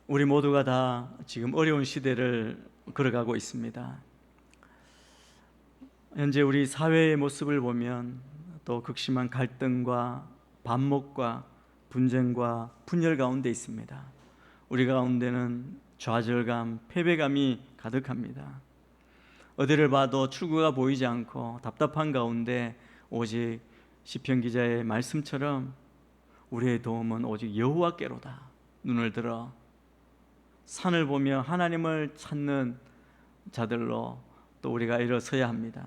우리 모두가 다 지금 어려운 시대를 걸어가고 있습니다. 현재 우리 사회의 모습을 보면 또 극심한 갈등과 반목과 분쟁과 분열 가운데 있습니다. 우리 가운데는 좌절감, 패배감이 가득합니다. 어디를 봐도 출구가 보이지 않고 답답한 가운데 오직 시편 기자의 말씀처럼 우리의 도움은 오직 여호와께로다. 눈을 들어 산을 보며 하나님을 찾는 자들로 또 우리가 일어서야 합니다.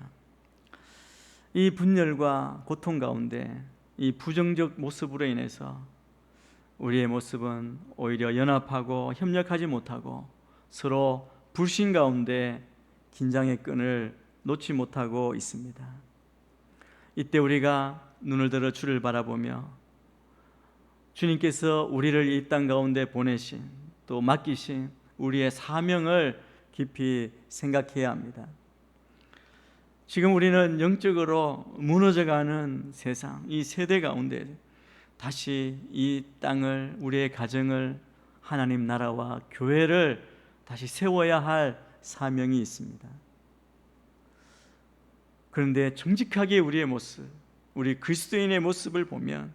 이 분열과 고통 가운데 이 부정적 모습으로 인해서 우리의 모습은 오히려 연합하고 협력하지 못하고 서로 불신 가운데 긴장의 끈을 놓지 못하고 있습니다. 이때 우리가 눈을 들어 주를 바라보며 주님께서 우리를 이 땅 가운데 보내신 또 맡기신 우리의 사명을 깊이 생각해야 합니다. 지금 우리는 영적으로 무너져가는 세상, 이 세대 가운데 다시 이 땅을, 우리의 가정을, 하나님 나라와 교회를 다시 세워야 할 사명이 있습니다. 그런데 정직하게 우리의 모습, 우리 그리스도인의 모습을 보면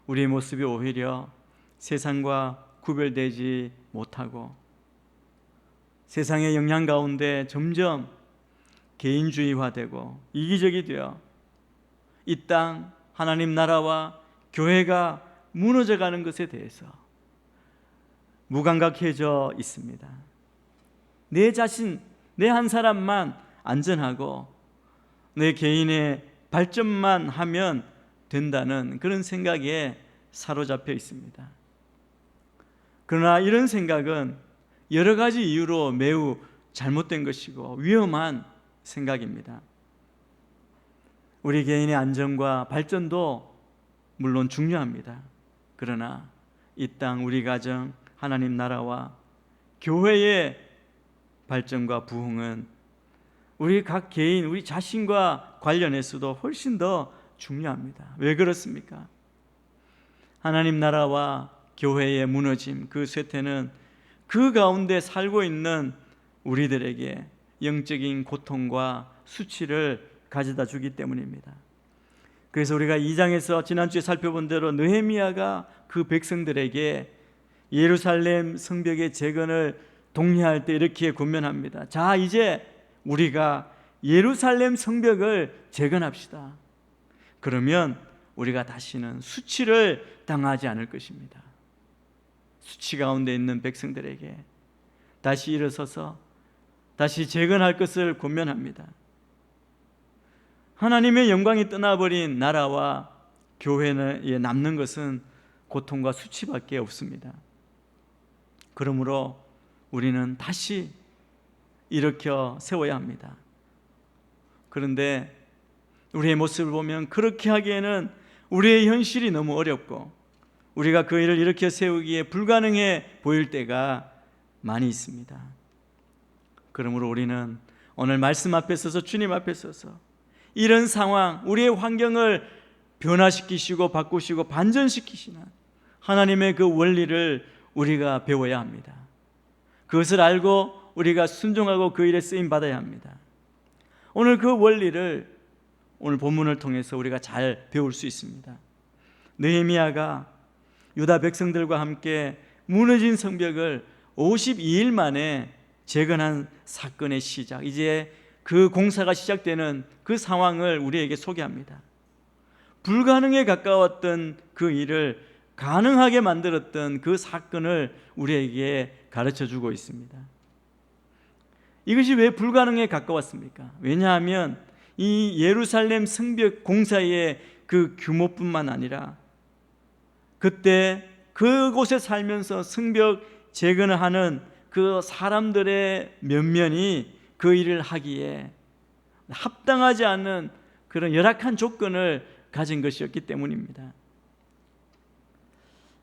우리의 모습이 오히려 세상과 구별되지 못하고 세상의 영향 가운데 점점 개인주의화되고 이기적이 되어 이 땅 하나님 나라와 교회가 무너져가는 것에 대해서 무감각해져 있습니다. 내 자신, 내 한 사람만 안전하고 내 개인의 발전만 하면 된다는 그런 생각에 사로잡혀 있습니다. 그러나 이런 생각은 여러 가지 이유로 매우 잘못된 것이고 위험한 생각입니다. 우리 개인의 안전과 발전도 물론 중요합니다. 그러나 이 땅 우리 가정, 하나님 나라와 교회의 발전과 부흥은 우리 각 개인, 우리 자신과 관련해서도 훨씬 더 중요합니다. 왜 그렇습니까? 하나님 나라와 교회의 무너짐, 그 쇠퇴는 그 가운데 살고 있는 우리들에게 영적인 고통과 수치를 가져다 주기 때문입니다. 그래서 우리가 2장에서 지난주에 살펴본 대로 느헤미야가 그 백성들에게 예루살렘 성벽의 재건을 독려할 때 이렇게 권면합니다. 자, 이제 우리가 예루살렘 성벽을 재건합시다. 그러면 우리가 다시는 수치를 당하지 않을 것입니다. 수치 가운데 있는 백성들에게 다시 일어서서 다시 재건할 것을 권면합니다. 하나님의 영광이 떠나버린 나라와 교회에 남는 것은 고통과 수치밖에 없습니다. 그러므로 우리는 다시 일으켜 세워야 합니다. 그런데 우리의 모습을 보면 그렇게 하기에는 우리의 현실이 너무 어렵고 우리가 그 일을 일으켜 세우기에 불가능해 보일 때가 많이 있습니다. 그러므로 우리는 오늘 말씀 앞에 서서 주님 앞에 서서 이런 상황, 우리의 환경을 변화시키시고 바꾸시고 반전시키시는 하나님의 그 원리를 우리가 배워야 합니다. 그것을 알고 우리가 순종하고 그 일에 쓰임 받아야 합니다. 오늘 그 원리를 오늘 본문을 통해서 우리가 잘 배울 수 있습니다. 느헤미야가 유다 백성들과 함께 무너진 성벽을 52일 만에 재건한 사건의 시작, 이제 그 공사가 시작되는 그 상황을 우리에게 소개합니다. 불가능에 가까웠던 그 일을 가능하게 만들었던 그 사건을 우리에게 가르쳐주고 있습니다. 이것이 왜 불가능에 가까웠습니까? 왜냐하면 이 예루살렘 성벽 공사의 그 규모뿐만 아니라 그때 그곳에 살면서 성벽 재건을 하는 그 사람들의 면면이 그 일을 하기에 합당하지 않는 그런 열악한 조건을 가진 것이었기 때문입니다.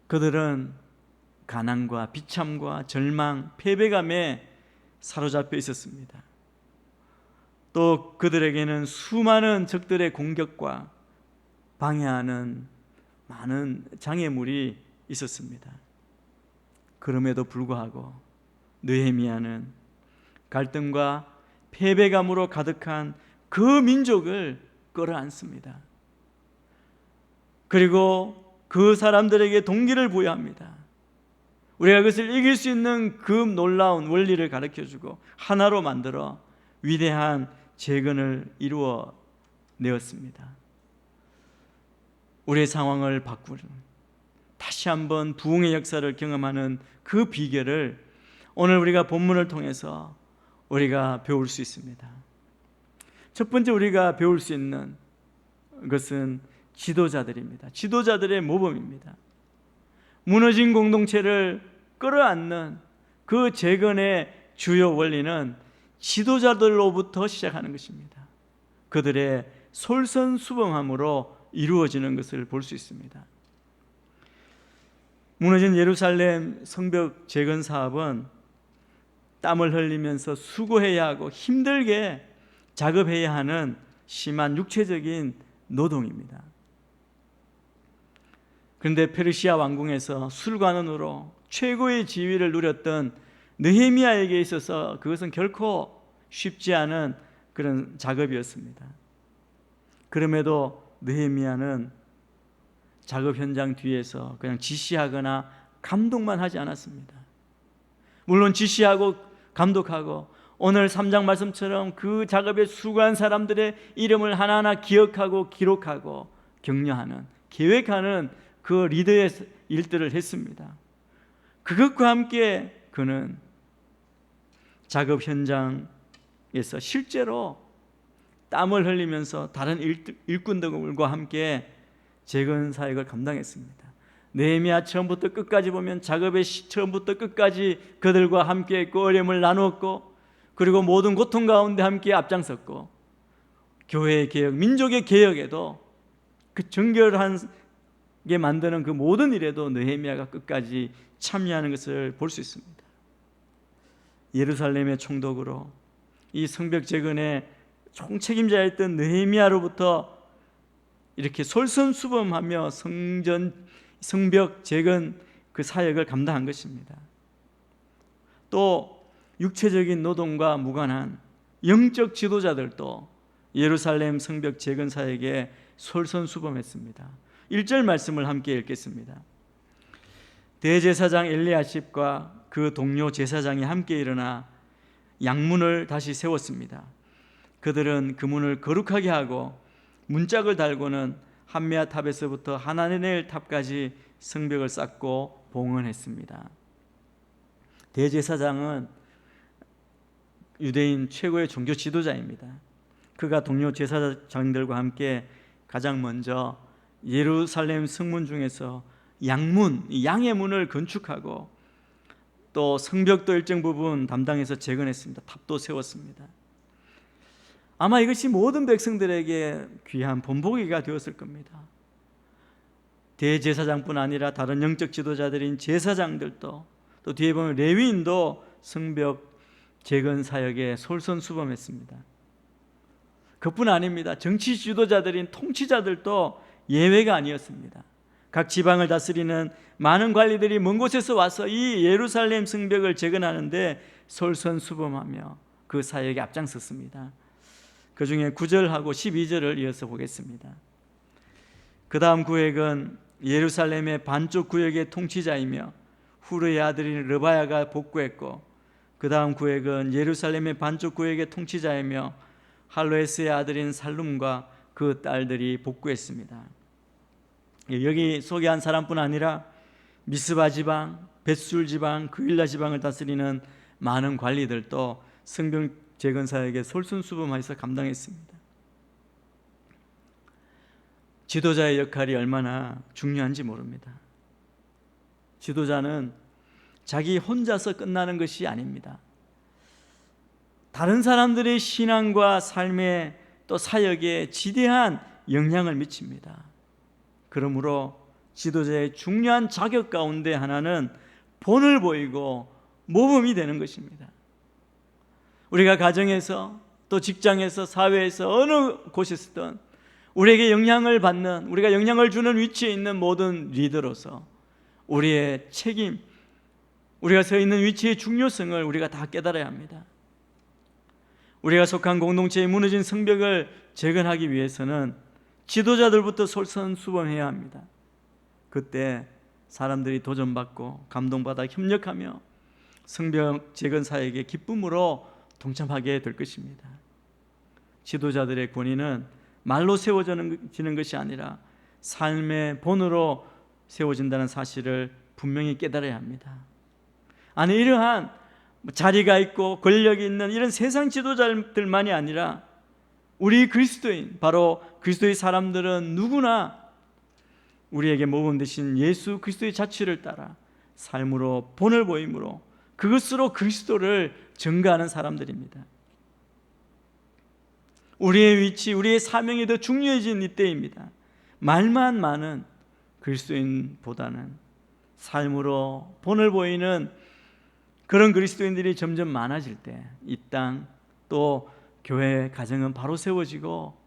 그들은 가난과 비참과 절망, 패배감에 사로잡혀 있었습니다. 또 그들에게는 수많은 적들의 공격과 방해하는 많은 장애물이 있었습니다. 그럼에도 불구하고 느헤미야는 갈등과 패배감으로 가득한 그 민족을 끌어안습니다. 그리고 그 사람들에게 동기를 부여합니다. 우리가 그것을 이길 수 있는 그 놀라운 원리를 가르쳐주고 하나로 만들어 위대한 재건을 이루어 내었습니다. 우리의 상황을 바꾸는, 다시 한번 부흥의 역사를 경험하는 그 비결을 오늘 우리가 본문을 통해서 우리가 배울 수 있습니다. 첫 번째 우리가 배울 수 있는 것은 지도자들입니다. 지도자들의 모범입니다. 무너진 공동체를 끌어안는 그 재건의 주요 원리는 지도자들로부터 시작하는 것입니다. 그들의 솔선수범함으로 이루어지는 것을 볼 수 있습니다. 무너진 예루살렘 성벽 재건 사업은 땀을 흘리면서 수고해야 하고 힘들게 작업해야 하는 심한 육체적인 노동입니다. 그런데 페르시아 왕궁에서 술관원으로 최고의 지위를 누렸던 느헤미야에게 있어서 그것은 결코 쉽지 않은 그런 작업이었습니다. 그럼에도 느헤미야는 작업 현장 뒤에서 그냥 지시하거나 감독만 하지 않았습니다. 물론 지시하고 감독하고 오늘 3장 말씀처럼 그 작업에 수고한 사람들의 이름을 하나하나 기억하고 기록하고 격려하는, 계획하는 그 리더의 일들을 했습니다. 그것과 함께 그는 작업 현장에서 실제로 땀을 흘리면서 다른 일꾼들과 함께 재건 사역을 감당했습니다. 느헤미야 처음부터 끝까지 보면 작업의 처음부터 끝까지 그들과 함께 했고 어려움을 나누었고 그리고 모든 고통 가운데 함께 앞장섰고 교회의 개혁, 민족의 개혁에도 그 정결한 게 만드는 그 모든 일에도 느헤미야가 끝까지 참여하는 것을 볼 수 있습니다. 예루살렘의 총독으로 이 성벽 재건의 총책임자였던 느헤미야로부터 이렇게 솔선수범하며 성벽 재건 그 사역을 감당한 것입니다. 또 육체적인 노동과 무관한 영적 지도자들도 예루살렘 성벽 재건 사역에 솔선수범했습니다. 1절 말씀을 함께 읽겠습니다. 대제사장 엘리야십과 그 동료 제사장이 함께 일어나 양문을 다시 세웠습니다. 그들은 그 문을 거룩하게 하고 문짝을 달고는 한메아 탑에서부터 하나네넬 탑까지 성벽을 쌓고 봉헌했습니다. 대제사장은 유대인 최고의 종교 지도자입니다. 그가 동료 제사장들과 함께 가장 먼저 예루살렘 성문 중에서 양문, 양의 문을 건축하고 또 성벽도 일정 부분 담당해서 재건했습니다. 탑도 세웠습니다. 아마 이것이 모든 백성들에게 귀한 본보기가 되었을 겁니다. 대제사장뿐 아니라 다른 영적 지도자들인 제사장들도 또 뒤에 보면 레위인도 성벽 재건 사역에 솔선수범했습니다. 그뿐 아닙니다. 정치 지도자들인 통치자들도 예외가 아니었습니다. 각 지방을 다스리는 많은 관리들이 먼 곳에서 와서 이 예루살렘 성벽을 재건하는데 솔선수범하며 그 사역에 앞장섰습니다. 그 중에 9절하고 12절을 이어서 보겠습니다. 그 다음 구역은 예루살렘의 반쪽 구역의 통치자이며 후르의 아들인 르바야가 복구했고 그 다음 구역은 예루살렘의 반쪽 구역의 통치자이며 할로에스의 아들인 살룸과 그 딸들이 복구했습니다. 여기 소개한 사람뿐 아니라 미스바 지방, 벳술 지방, 그일라 지방을 다스리는 많은 관리들도 성벽 재건 사역에 솔선수범하여서 감당했습니다. 지도자의 역할이 얼마나 중요한지 모릅니다. 지도자는 자기 혼자서 끝나는 것이 아닙니다. 다른 사람들의 신앙과 삶에 또 사역에 지대한 영향을 미칩니다. 그러므로 지도자의 중요한 자격 가운데 하나는 본을 보이고 모범이 되는 것입니다. 우리가 가정에서 또 직장에서 사회에서 어느 곳에서든 우리에게 영향을 받는, 우리가 영향을 주는 위치에 있는 모든 리더로서 우리의 책임, 우리가 서 있는 위치의 중요성을 우리가 다 깨달아야 합니다. 우리가 속한 공동체의 무너진 성벽을 재건하기 위해서는 지도자들부터 솔선수범해야 합니다. 그때 사람들이 도전받고 감동받아 협력하며 성벽 재건 사역의 기쁨으로 동참하게 될 것입니다. 지도자들의 권위는 말로 세워지는 것이 아니라 삶의 본으로 세워진다는 사실을 분명히 깨달아야 합니다. 아니, 이러한 자리가 있고 권력이 있는 이런 세상 지도자들만이 아니라 우리 그리스도인, 바로 그리스도의 사람들은 누구나 우리에게 모범 되신 예수 그리스도의 자취를 따라 삶으로 본을 보임으로 그것으로 그리스도를 증거하는 사람들입니다. 우리의 위치, 우리의 사명이 더 중요해진 이때입니다. 말만 많은 그리스도인보다는 삶으로 본을 보이는 그런 그리스도인들이 점점 많아질 때 이 땅 또 교회 가정은 바로 세워지고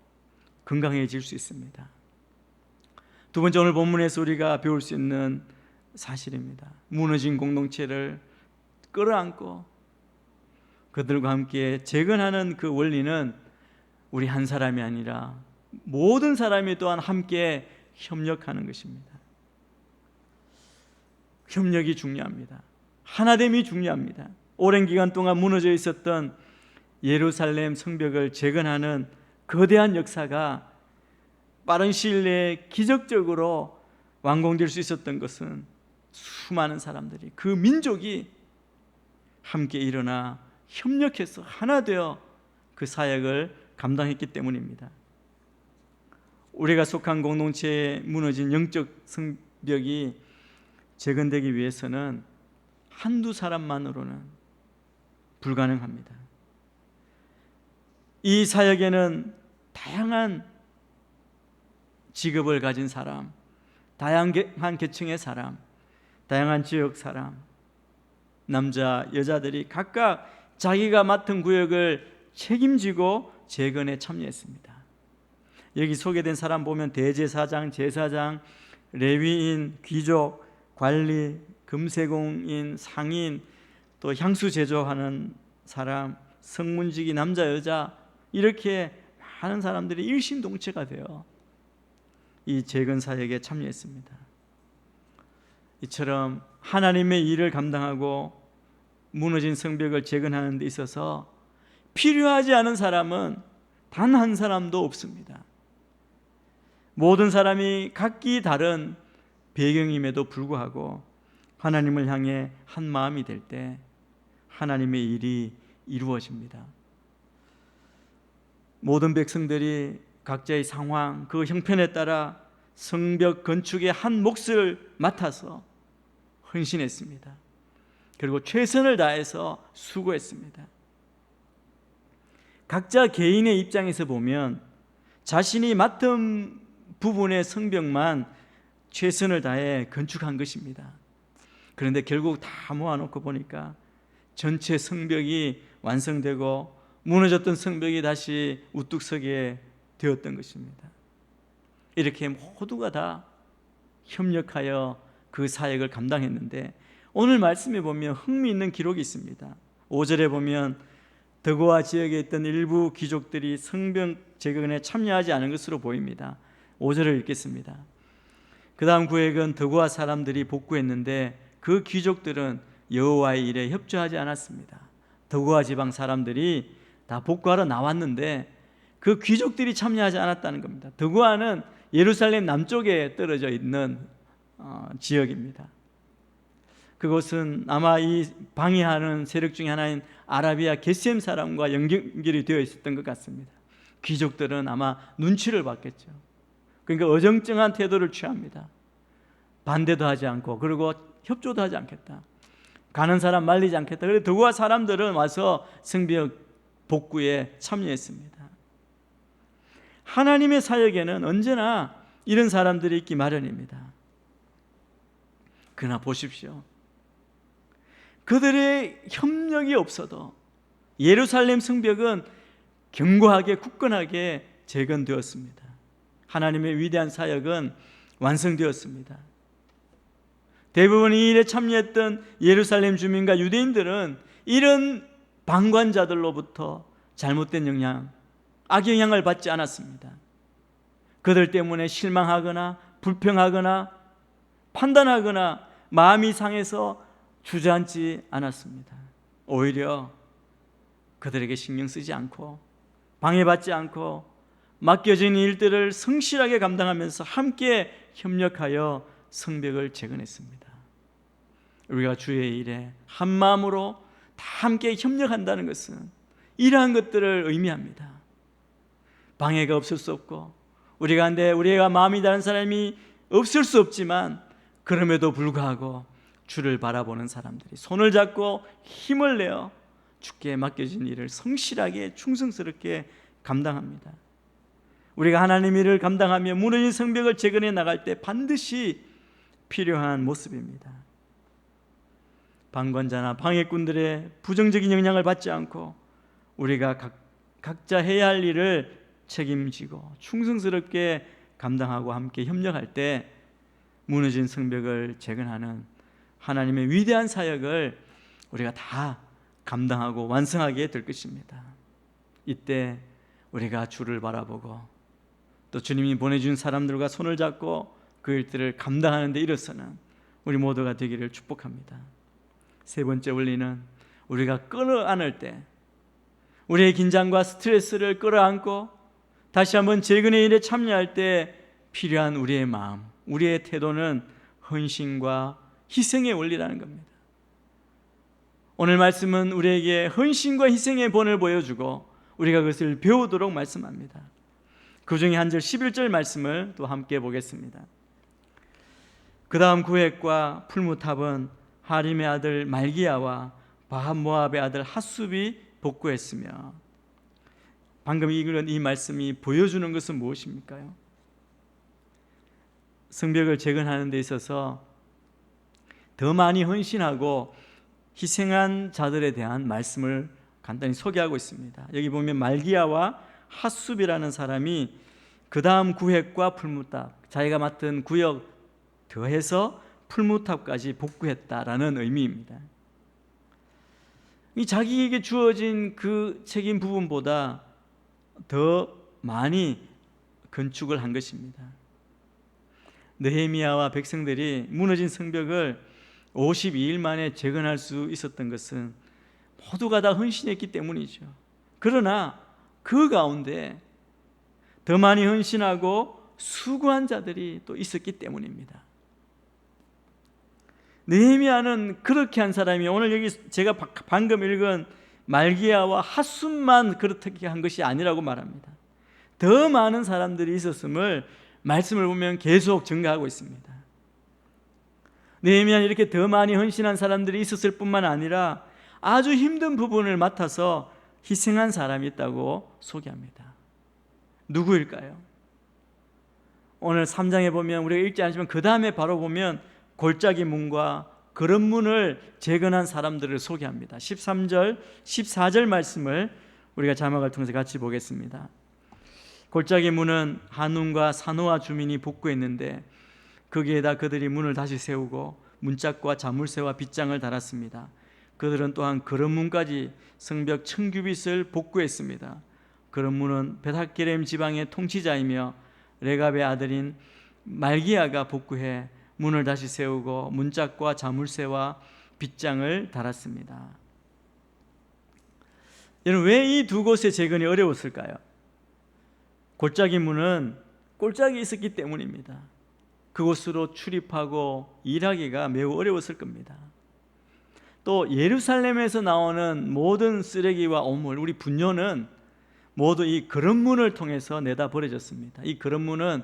건강해질 수 있습니다. 두 번째, 오늘 본문에서 우리가 배울 수 있는 사실입니다. 무너진 공동체를 끌어안고 그들과 함께 재건하는 그 원리는 우리 한 사람이 아니라 모든 사람이 또한 함께 협력하는 것입니다. 협력이 중요합니다. 하나됨이 중요합니다. 오랜 기간 동안 무너져 있었던 예루살렘 성벽을 재건하는 거대한 역사가 빠른 시일 내에 기적적으로 완공될 수 있었던 것은 수많은 사람들이, 그 민족이 함께 일어나 협력해서 하나 되어 그 사역을 감당했기 때문입니다. 우리가 속한 공동체에 무너진 영적 성벽이 재건되기 위해서는 한두 사람만으로는 불가능합니다. 이 사역에는 다양한 직업을 가진 사람, 다양한 계층의 사람, 다양한 지역 사람, 남자, 여자들이 각각 자기가 맡은 구역을 책임지고 재건에 참여했습니다. 여기 소개된 사람 보면 대제사장, 제사장, 레위인, 귀족, 관리, 금세공인, 상인, 또 향수 제조하는 사람, 성문지기, 남자, 여자, 이렇게 많은 사람들이 일심동체가 되어 이 재건 사역에 참여했습니다. 이처럼 하나님의 일을 감당하고 무너진 성벽을 재건하는 데 있어서 필요하지 않은 사람은 단 한 사람도 없습니다. 모든 사람이 각기 다른 배경임에도 불구하고 하나님을 향해 한 마음이 될 때 하나님의 일이 이루어집니다. 모든 백성들이 각자의 상황, 그 형편에 따라 성벽 건축의 한 몫을 맡아서 헌신했습니다. 그리고 최선을 다해서 수고했습니다. 각자 개인의 입장에서 보면 자신이 맡은 부분의 성벽만 최선을 다해 건축한 것입니다. 그런데 결국 다 모아놓고 보니까 전체 성벽이 완성되고 무너졌던 성벽이 다시 우뚝 서게 되었던 것입니다. 이렇게 모두가 다 협력하여 그 사역을 감당했는데, 오늘 말씀에 보면 흥미있는 기록이 있습니다. 5절에 보면 드고아 지역에 있던 일부 귀족들이 성벽 재건에 참여하지 않은 것으로 보입니다. 5절을 읽겠습니다. 그 다음 구역은 드고아 사람들이 복구했는데 그 귀족들은 여호와의 일에 협조하지 않았습니다. 드고아 지방 사람들이 다 복구하러 나왔는데 그 귀족들이 참여하지 않았다는 겁니다. 드고아는 예루살렘 남쪽에 떨어져 있는 지역입니다. 그것은 아마 이 방해하는 세력 중에 하나인 아라비아 게셈 사람과 연결이 되어 있었던 것 같습니다. 귀족들은 아마 눈치를 봤겠죠. 그러니까 어정쩡한 태도를 취합니다. 반대도 하지 않고, 그리고 협조도 하지 않겠다. 가는 사람 말리지 않겠다. 그래서 드고아 사람들은 와서 성벽 복구에 참여했습니다. 하나님의 사역에는 언제나 이런 사람들이 있기 마련입니다. 그러나 보십시오. 그들의 협력이 없어도 예루살렘 성벽은 견고하게 굳건하게 재건되었습니다. 하나님의 위대한 사역은 완성되었습니다. 대부분 이 일에 참여했던 예루살렘 주민과 유대인들은 이런 방관자들로부터 잘못된 영향, 악영향을 받지 않았습니다. 그들 때문에 실망하거나 불평하거나 판단하거나 마음이 상해서 주저앉지 않았습니다. 오히려 그들에게 신경 쓰지 않고 방해받지 않고 맡겨진 일들을 성실하게 감당하면서 함께 협력하여 성벽을 재건했습니다. 우리가 주의 일에 한 마음으로 다 함께 협력한다는 것은 이러한 것들을 의미합니다. 방해가 없을 수 없고 우리 가운데 우리가 마음이 다른 사람이 없을 수 없지만 그럼에도 불구하고 주를 바라보는 사람들이 손을 잡고 힘을 내어 주께 맡겨진 일을 성실하게 충성스럽게 감당합니다. 우리가 하나님 일을 감당하며 무너진 성벽을 재건해 나갈 때 반드시 필요한 모습입니다. 방관자나 방해꾼들의 부정적인 영향을 받지 않고 우리가 각자 해야 할 일을 책임지고 충성스럽게 감당하고 함께 협력할 때 무너진 성벽을 재건하는 하나님의 위대한 사역을 우리가 다 감당하고 완성하게 될 것입니다. 이때 우리가 주를 바라보고 또 주님이 보내준 사람들과 손을 잡고 그 일들을 감당하는 데 일어서는 우리 모두가 되기를 축복합니다. 세 번째 원리는 우리가 끌어안을 때 우리의 긴장과 스트레스를 끌어안고 다시 한번 재건의 일에 참여할 때 필요한 우리의 마음, 우리의 태도는 헌신과 희생의 원리라는 겁니다. 오늘 말씀은 우리에게 헌신과 희생의 본을 보여주고 우리가 그것을 배우도록 말씀합니다. 그 중에 한 절 11절 말씀을 또 함께 보겠습니다. 그 다음 구획과 풀무탑은 하림의 아들 말기야와 바한-모압의 아들 핫숲이 복구했으며, 방금 읽은 이 말씀이 보여주는 것은 무엇입니까요? 성벽을 재건하는 데 있어서 더 많이 헌신하고 희생한 자들에 대한 말씀을 간단히 소개하고 있습니다. 여기 보면 말기야와 핫숲이라는 사람이 그 다음 구획과 풀무탑, 자기가 맡은 구역 더해서 풀무탑까지 복구했다라는 의미입니다. 이 자기에게 주어진 그 책임 부분보다 더 많이 건축을 한 것입니다. 느헤미야와 백성들이 무너진 성벽을 52일 만에 재건할 수 있었던 것은 모두가 다 헌신했기 때문이죠. 그러나 그 가운데 더 많이 헌신하고 수고한 자들이 또 있었기 때문입니다. 느헤미야는 그렇게 한 사람이, 오늘 여기 제가 방금 읽은 말기야와 핫숲만 그렇게 한 것이 아니라고 말합니다. 더 많은 사람들이 있었음을 말씀을 보면 계속 증가하고 있습니다. 느헤미야는 이렇게 더 많이 헌신한 사람들이 있었을 뿐만 아니라 아주 힘든 부분을 맡아서 희생한 사람이 있다고 소개합니다. 누구일까요? 오늘 3장에 보면 우리가 읽지 않지만 그 다음에 바로 보면 골짜기 문과 그런 문을 재건한 사람들을 소개합니다. 13절, 14절 말씀을 우리가 자막을 통해서 같이 보겠습니다. 골짜기 문은 한눈과 산호와 주민이 복구했는데 거기에다 그들이 문을 다시 세우고 문짝과 자물쇠와 빗장을 달았습니다. 그들은 또한 그런 문까지 성벽 1000규빗을 복구했습니다. 그런 문은 벳하게렘 지방의 통치자이며 레갑의 아들인 말기야가 복구해 문을 다시 세우고 문짝과 자물쇠와 빗장을 달았습니다. 여러분, 왜 이 두 곳의 재건이 어려웠을까요? 골짜기 문은 골짜기에 있었기 때문입니다. 그곳으로 출입하고 일하기가 매우 어려웠을 겁니다. 또 예루살렘에서 나오는 모든 쓰레기와 오물, 우리 분뇨는 모두 이 그릇문을 통해서 내다 버려졌습니다. 이 그릇문은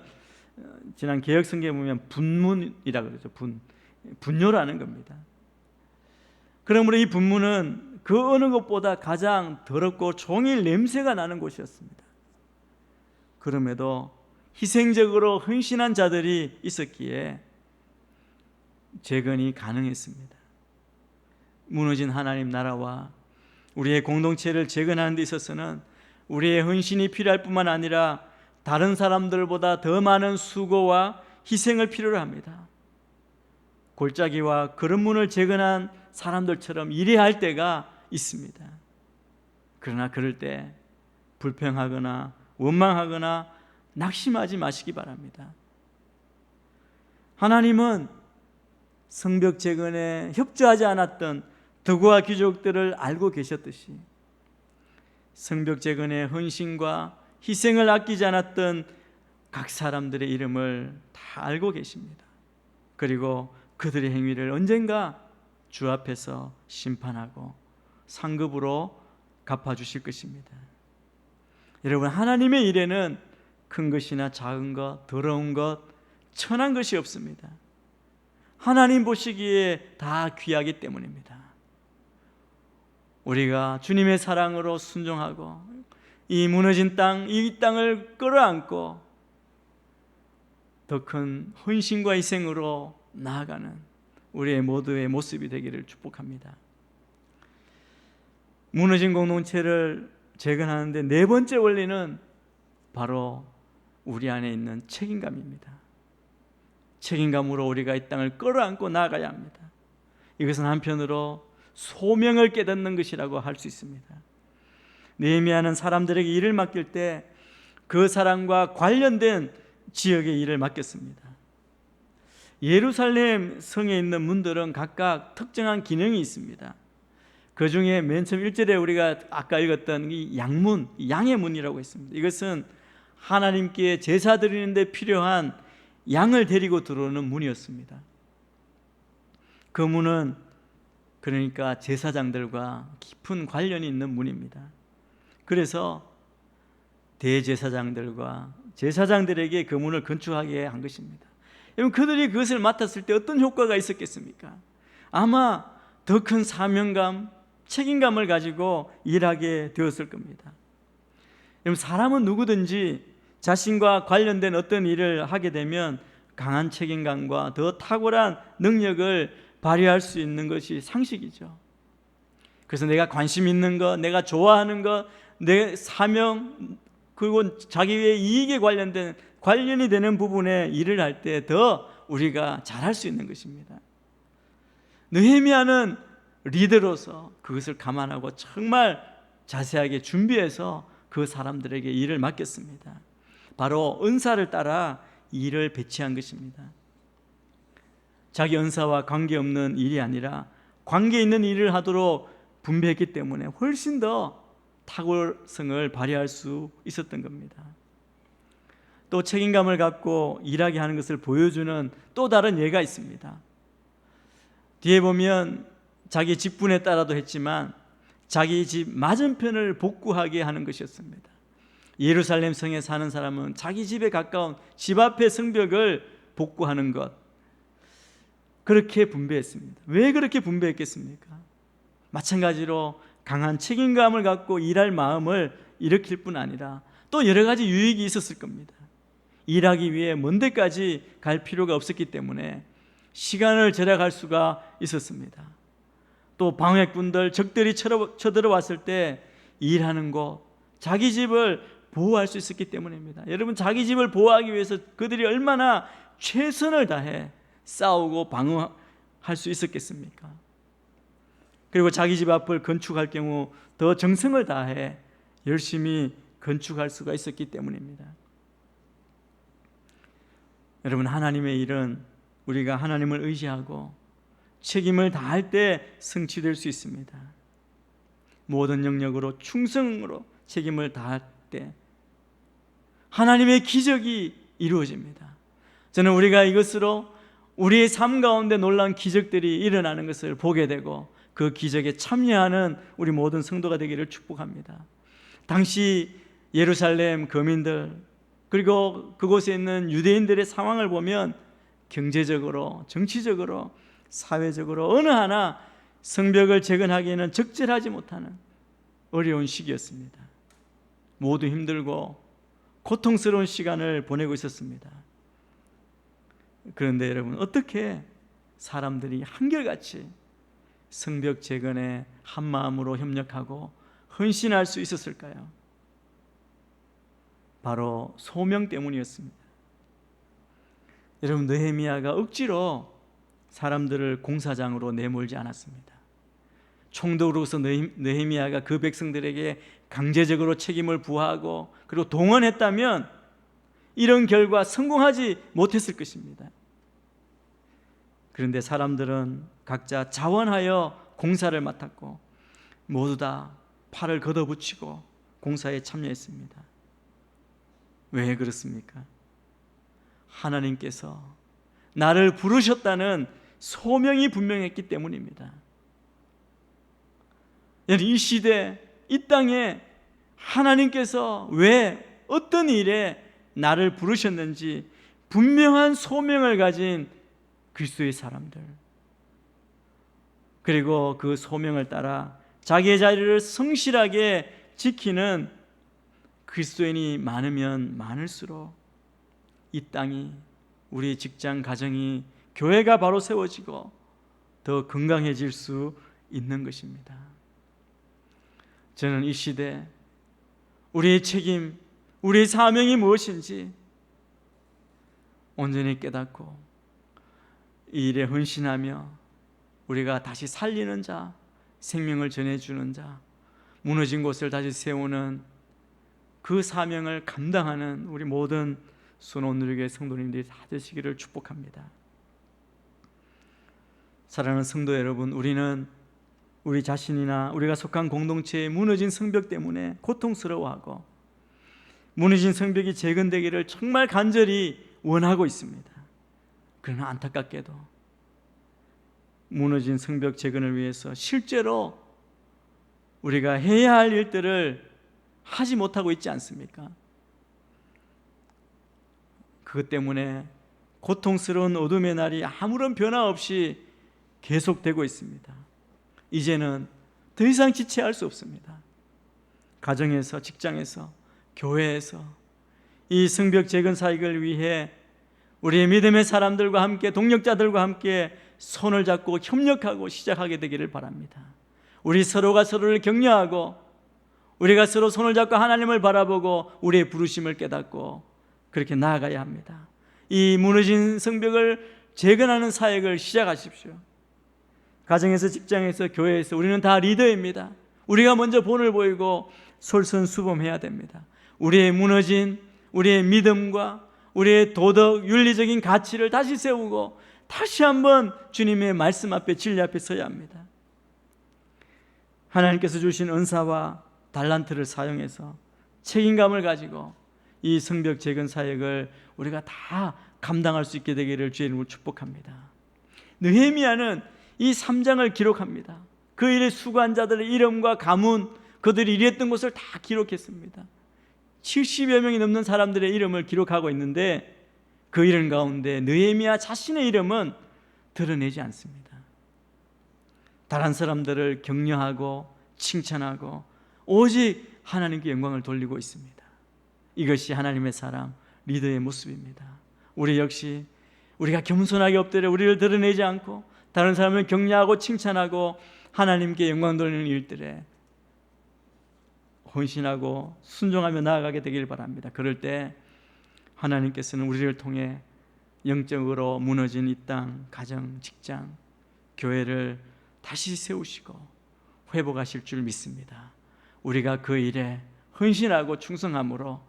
지난 개역성경에 보면 분문이라고 그러죠. 분뇨라는 겁니다. 그러므로 이 분문은 그 어느 것보다 가장 더럽고 종일 냄새가 나는 곳이었습니다. 그럼에도 희생적으로 헌신한 자들이 있었기에 재건이 가능했습니다. 무너진 하나님 나라와 우리의 공동체를 재건하는 데 있어서는 우리의 헌신이 필요할 뿐만 아니라 다른 사람들보다 더 많은 수고와 희생을 필요로 합니다. 골짜기와 거름문을 재건한 사람들처럼 일해야 할 때가 있습니다. 그러나 그럴 때 불평하거나 원망하거나 낙심하지 마시기 바랍니다. 하나님은 성벽 재건에 협조하지 않았던 더구와 귀족들을 알고 계셨듯이 성벽 재건의 헌신과 희생을 아끼지 않았던 각 사람들의 이름을 다 알고 계십니다. 그리고 그들의 행위를 언젠가 주 앞에서 심판하고 상급으로 갚아주실 것입니다. 여러분, 하나님의 일에는 큰 것이나 작은 것, 더러운 것, 천한 것이 없습니다. 하나님 보시기에 다 귀하기 때문입니다. 우리가 주님의 사랑으로 순종하고 이 무너진 땅, 이 땅을 끌어안고 더 큰 헌신과 희생으로 나아가는 우리의 모두의 모습이 되기를 축복합니다. 무너진 공동체를 재건하는데 네 번째 원리는 바로 우리 안에 있는 책임감입니다. 책임감으로 우리가 이 땅을 끌어안고 나아가야 합니다. 이것은 한편으로 소명을 깨닫는 것이라고 할 수 있습니다. 느헤미야는 사람들에게 일을 맡길 때 그 사람과 관련된 지역의 일을 맡겼습니다. 예루살렘 성에 있는 문들은 각각 특정한 기능이 있습니다. 그 중에 맨 처음 1절에 우리가 아까 읽었던 이 양문, 양의 문이라고 했습니다. 이것은 하나님께 제사 드리는 데 필요한 양을 데리고 들어오는 문이었습니다. 그 문은 그러니까 제사장들과 깊은 관련이 있는 문입니다. 그래서 대제사장들과 제사장들에게 그 문을 건축하게 한 것입니다. 여러분, 그들이 그것을 맡았을 때 어떤 효과가 있었겠습니까? 아마 더 큰 사명감, 책임감을 가지고 일하게 되었을 겁니다. 여러분, 사람은 누구든지 자신과 관련된 어떤 일을 하게 되면 강한 책임감과 더 탁월한 능력을 발휘할 수 있는 것이 상식이죠. 그래서 내가 관심 있는 것, 내가 좋아하는 것, 내 사명, 그리고 자기의 이익에 관련이 되는 부분에 일을 할 때 더 우리가 잘할 수 있는 것입니다. 느헤미야는 리더로서 그것을 감안하고 정말 자세하게 준비해서 그 사람들에게 일을 맡겼습니다. 바로 은사를 따라 일을 배치한 것입니다. 자기 은사와 관계없는 일이 아니라 관계 있는 일을 하도록 분배했기 때문에 훨씬 더 탁월성을 발휘할 수 있었던 겁니다. 또 책임감을 갖고 일하게 하는 것을 보여주는 또 다른 예가 있습니다. 뒤에 보면 자기 직분에 따라도 했지만 자기 집 맞은편을 복구하게 하는 것이었습니다. 예루살렘 성에 사는 사람은 자기 집에 가까운 집 앞의 성벽을 복구하는 것, 그렇게 분배했습니다. 왜 그렇게 분배했겠습니까? 마찬가지로 강한 책임감을 갖고 일할 마음을 일으킬 뿐 아니라 또 여러 가지 유익이 있었을 겁니다. 일하기 위해 먼 데까지 갈 필요가 없었기 때문에 시간을 절약할 수가 있었습니다. 또 방해꾼들, 적들이 쳐들어왔을 때 일하는 곳, 자기 집을 보호할 수 있었기 때문입니다. 여러분, 자기 집을 보호하기 위해서 그들이 얼마나 최선을 다해 싸우고 방어할 수 있었겠습니까? 그리고 자기 집 앞을 건축할 경우 더 정성을 다해 열심히 건축할 수가 있었기 때문입니다. 여러분, 하나님의 일은 우리가 하나님을 의지하고 책임을 다할 때 성취될 수 있습니다. 모든 영역으로 충성으로 책임을 다할 때 하나님의 기적이 이루어집니다. 저는 우리가 이것으로 우리의 삶 가운데 놀라운 기적들이 일어나는 것을 보게 되고 그 기적에 참여하는 우리 모든 성도가 되기를 축복합니다. 당시 예루살렘 거민들 그리고 그곳에 있는 유대인들의 상황을 보면 경제적으로, 정치적으로, 사회적으로 어느 하나 성벽을 재건하기에는 적절하지 못하는 어려운 시기였습니다. 모두 힘들고 고통스러운 시간을 보내고 있었습니다. 그런데 여러분, 어떻게 사람들이 한결같이 성벽 재건에 한 마음으로 협력하고 헌신할 수 있었을까요? 바로 소명 때문이었습니다. 여러분, 느헤미야가 억지로 사람들을 공사장으로 내몰지 않았습니다. 총독으로서 느헤미야가 그 백성들에게 강제적으로 책임을 부과하고 그리고 동원했다면 이런 결과 성공하지 못했을 것입니다. 그런데 사람들은 각자 자원하여 공사를 맡았고 모두 다 팔을 걷어붙이고 공사에 참여했습니다. 왜 그렇습니까? 하나님께서 나를 부르셨다는 소명이 분명했기 때문입니다. 이 시대, 이 땅에 하나님께서 왜 어떤 일에 나를 부르셨는지 분명한 소명을 가진 그리스도의 사람들, 그리고 그 소명을 따라 자기의 자리를 성실하게 지키는 그리스도인이 많으면 많을수록 이 땅이, 우리 직장, 가정이, 교회가 바로 세워지고 더 건강해질 수 있는 것입니다. 저는 이 시대 우리의 책임, 우리의 사명이 무엇인지 온전히 깨닫고 이 일에 헌신하며 우리가 다시 살리는 자, 생명을 전해주는 자, 무너진 곳을 다시 세우는 그 사명을 감당하는 우리 모든 순원누리교회 성도님들이 다 되시기를 축복합니다. 사랑하는 성도 여러분, 우리는 우리 자신이나 우리가 속한 공동체의 무너진 성벽 때문에 고통스러워하고 무너진 성벽이 재건되기를 정말 간절히 원하고 있습니다. 그러나 안타깝게도 무너진 성벽 재건을 위해서 실제로 우리가 해야 할 일들을 하지 못하고 있지 않습니까? 그것 때문에 고통스러운 어둠의 날이 아무런 변화 없이 계속되고 있습니다. 이제는 더 이상 지체할 수 없습니다. 가정에서, 직장에서, 교회에서 이 성벽 재건 사역을 위해 우리의 믿음의 사람들과 함께, 동력자들과 함께 손을 잡고 협력하고 시작하게 되기를 바랍니다. 우리 서로가 서로를 격려하고 우리가 서로 손을 잡고 하나님을 바라보고 우리의 부르심을 깨닫고 그렇게 나아가야 합니다. 이 무너진 성벽을 재건하는 사역을 시작하십시오. 가정에서, 직장에서, 교회에서 우리는 다 리더입니다. 우리가 먼저 본을 보이고 솔선수범해야 됩니다. 우리의 무너진 우리의 믿음과 우리의 도덕, 윤리적인 가치를 다시 세우고 다시 한번 주님의 말씀 앞에, 진리 앞에 서야 합니다. 하나님께서 주신 은사와 달란트를 사용해서 책임감을 가지고 이 성벽 재건 사역을 우리가 다 감당할 수 있게 되기를 주의 이름으로 축복합니다. 느헤미야는 이 3장을 기록합니다. 그 일에 수고한 자들의 이름과 가문, 그들이 일했던 곳을 다 기록했습니다. 70여 명이 넘는 사람들의 이름을 기록하고 있는데 그 이름 가운데 느헤미야 자신의 이름은 드러내지 않습니다. 다른 사람들을 격려하고 칭찬하고 오직 하나님께 영광을 돌리고 있습니다. 이것이 하나님의 사람, 리더의 모습입니다. 우리 역시 우리가 겸손하게 엎드려 우리를 드러내지 않고 다른 사람을 격려하고 칭찬하고 하나님께 영광 돌리는 일들에 헌신하고 순종하며 나아가게 되길 바랍니다. 그럴 때 하나님께서는 우리를 통해 영적으로 무너진 이 땅, 가정, 직장, 교회를 다시 세우시고 회복하실 줄 믿습니다. 우리가 그 일에 헌신하고 충성함으로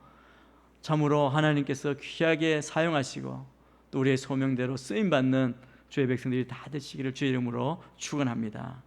참으로 하나님께서 귀하게 사용하시고 또 우리의 소명대로 쓰임받는 주의 백성들이 다 되시기를 주의 이름으로 축원합니다.